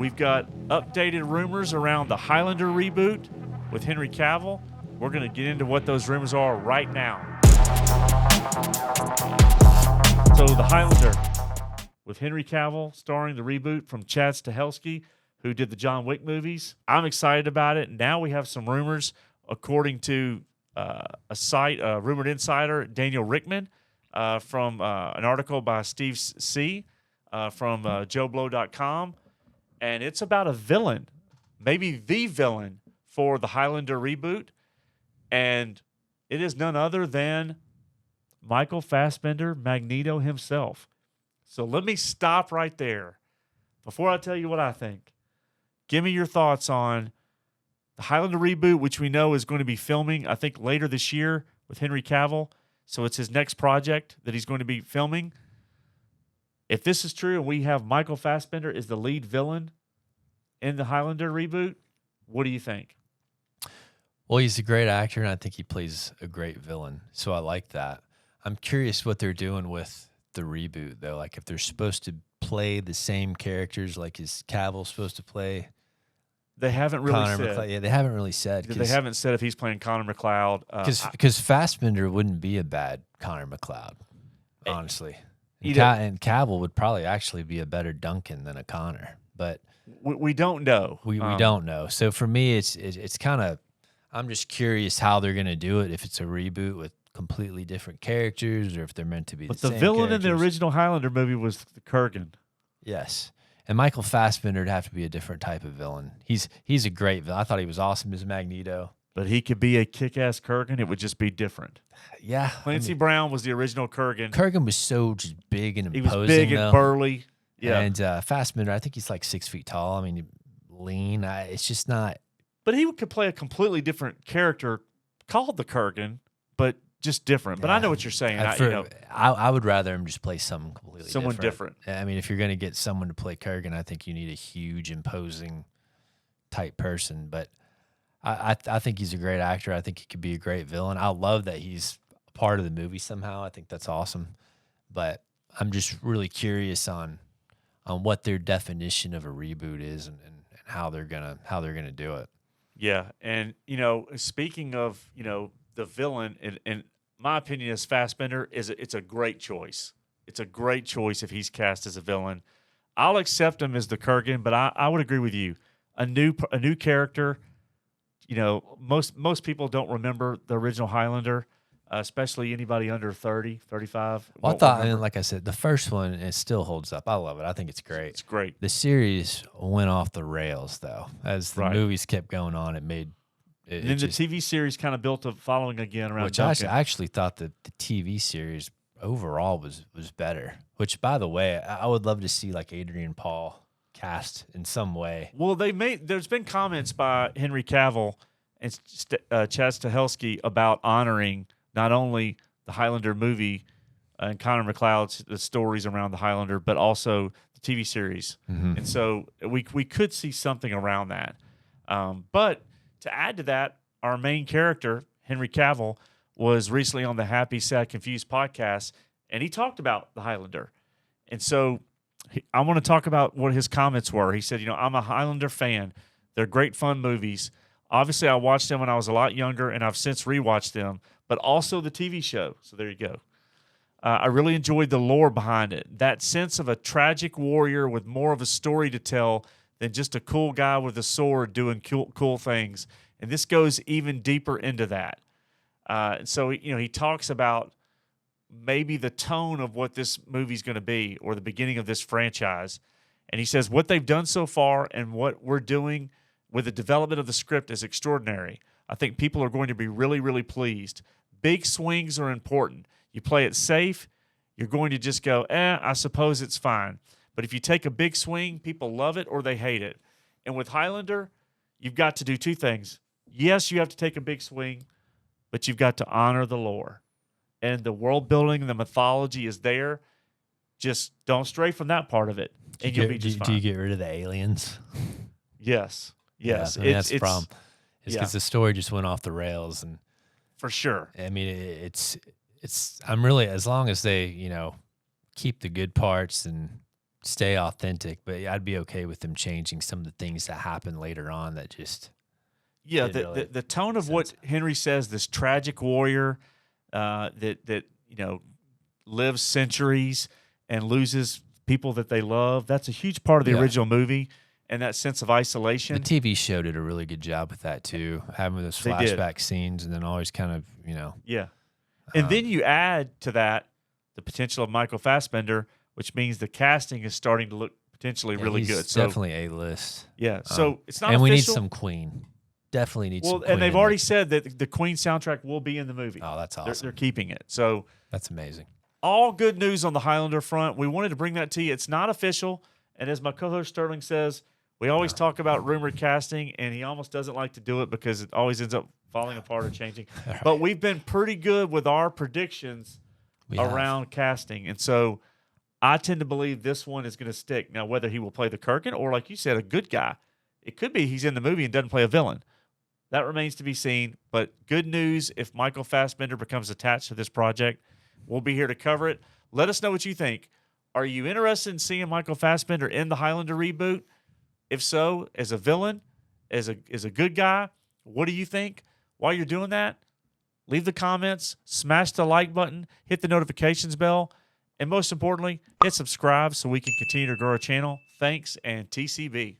We've got updated rumors around the Highlander reboot with Henry Cavill. We're going to get into what those rumors are right now. So the Highlander with Henry Cavill starring the reboot from Chad Stahelski, who did the John Wick movies. I'm excited about it. Now we have some rumors, according to a site, Rumored Insider, Daniel Rickman, from an article by Steve C. From JoeBlow.com. And it's about a villain, maybe the villain for the Highlander reboot. And it is none other than Michael Fassbender, Magneto himself. So let me stop right there before I tell you what I think. Give me your thoughts on the Highlander reboot, which we know is going to be filming, I think, later this year with Henry Cavill. So it's his next project that he's going to be filming. If this is true and we have Michael Fassbender as the lead villain in the Highlander reboot, what do you think? Well, he's a great actor, and I think he plays a great villain. So I like that. I'm curious what they're doing with the reboot, though. Like, if they're supposed to play the same characters, like is Cavill supposed to play? They haven't really Connor said. McLeod. Yeah, they haven't really said. They haven't said if he's playing Connor McLeod. Because Fassbender wouldn't be a bad Connor McLeod, honestly. And Cavill would probably actually be a better Duncan than a Connor. But we don't know. We don't know. So for me, it's kind of, I'm just curious how they're going to do it, if it's a reboot with completely different characters or if they're meant to be the same. But the villain characters. in the original Highlander movie was the Kurgan. Yes. And Michael Fassbender would have to be a different type of villain. He's a great villain. I thought he was awesome as Magneto. But he could be a kick-ass Kurgan. It would just be different. Yeah. Clancy Brown was the original Kurgan. Kurgan was so just big and imposing. He was big and burly. Yeah. And Fassbender, I think he's like 6 feet tall. I mean, lean. It's just not. But he could play a completely different character called the Kurgan, but just different. But I know what you're saying. I would rather him just play someone completely different. I mean, if you're going to get someone to play Kurgan, I think you need a huge, imposing type person. But I think he's a great actor. I think he could be a great villain. I love that he's a part of the movie somehow. I think that's awesome. But I'm just really curious on what their definition of a reboot is and how they're gonna do it. Yeah, and speaking of the villain, in my opinion, as Fassbender it's a great choice. It's a great choice if he's cast as a villain. I'll accept him as the Kurgan, but I would agree with you. A new character. Most people don't remember the original Highlander, especially anybody under 30, 35. Well, I thought, and like I said, the first one, it still holds up. I love it. I think it's great. It's great. The series went off the rails, though. As the movies kept going on, it made it. And then the TV series kind of built a following again around which Duncan. I actually thought that the TV series overall was better. Which, by the way, I would love to see like Adrian Paul cast in some way. Well, there's been comments by Henry Cavill and Chad Stahelski about honoring not only the Highlander movie and Connor McLeod's the stories around the Highlander, but also the TV series. Mm-hmm. And so we could see something around that. But to add to that, our main character, Henry Cavill, was recently on the Happy, Sad, Confused podcast, and he talked about the Highlander. And so I want to talk about what his comments were. He said, I'm a Highlander fan. They're great fun movies. Obviously, I watched them when I was a lot younger, and I've since rewatched them, but also the TV show. So there you go. I really enjoyed the lore behind it. That sense of a tragic warrior with more of a story to tell than just a cool guy with a sword doing cool things. And this goes even deeper into that. And so, he talks about maybe the tone of what this movie's going to be or the beginning of this franchise. And he says what they've done so far and what we're doing with the development of the script is extraordinary. I think people are going to be really, really pleased. Big swings are important. You play it safe, you're going to just go, I suppose it's fine. But if you take a big swing, people love it or they hate it. And with Highlander, you've got to do two things. Yes, you have to take a big swing, but you've got to honor the lore. And the world building and the mythology is there. Just don't stray from that part of it, and you'll be just fine. Do you get rid of the aliens? Yes. Yeah, I mean, that's the problem. It's because the story just went off the rails, and for sure. I mean, it's. I'm really, as long as they keep the good parts and stay authentic, but I'd be okay with them changing some of the things that happen later on that just Yeah, didn't really the tone of make what sense. Henry says, this tragic warrior that lives centuries and loses people that they love. That's a huge part of the Yeah. original movie, and that sense of The isolation. TV show did a really good job with that too, having those They did. flashback scenes and then always kind of, Yeah, and then um, you add to that the potential of Michael Fassbender, which means the casting is starting to look potentially yeah, really he's good. So definitely A-list. yeah, so it's not and official. we need some Queen. Definitely need some Well, Queen. and they've in already it. said that the Queen soundtrack will be in the movie. Oh, that's They're awesome. keeping it. So That's amazing. all good news on the Highlander front. We wanted to bring that to you. It's not official, and as my co-host Sterling says, we always talk about rumored casting, and he almost doesn't like to do it because it always ends up falling apart or changing. But we've been pretty good with our predictions We have. around casting, and so I tend to believe this one is going to stick. Now, whether he will play the Kurgan or, like you said, a good guy, it could be he's in the movie and doesn't play a villain. That remains to be seen. But good news if Michael Fassbender becomes attached to this project. We'll be here to cover it. Let us know what you think. Are you interested in seeing Michael Fassbender in the Highlander reboot? If so, as a villain, as a good guy, what do you think? While you're doing that, leave the comments, smash the like button, hit the notifications bell, and most importantly, hit subscribe so we can continue to grow our channel. Thanks, and TCB.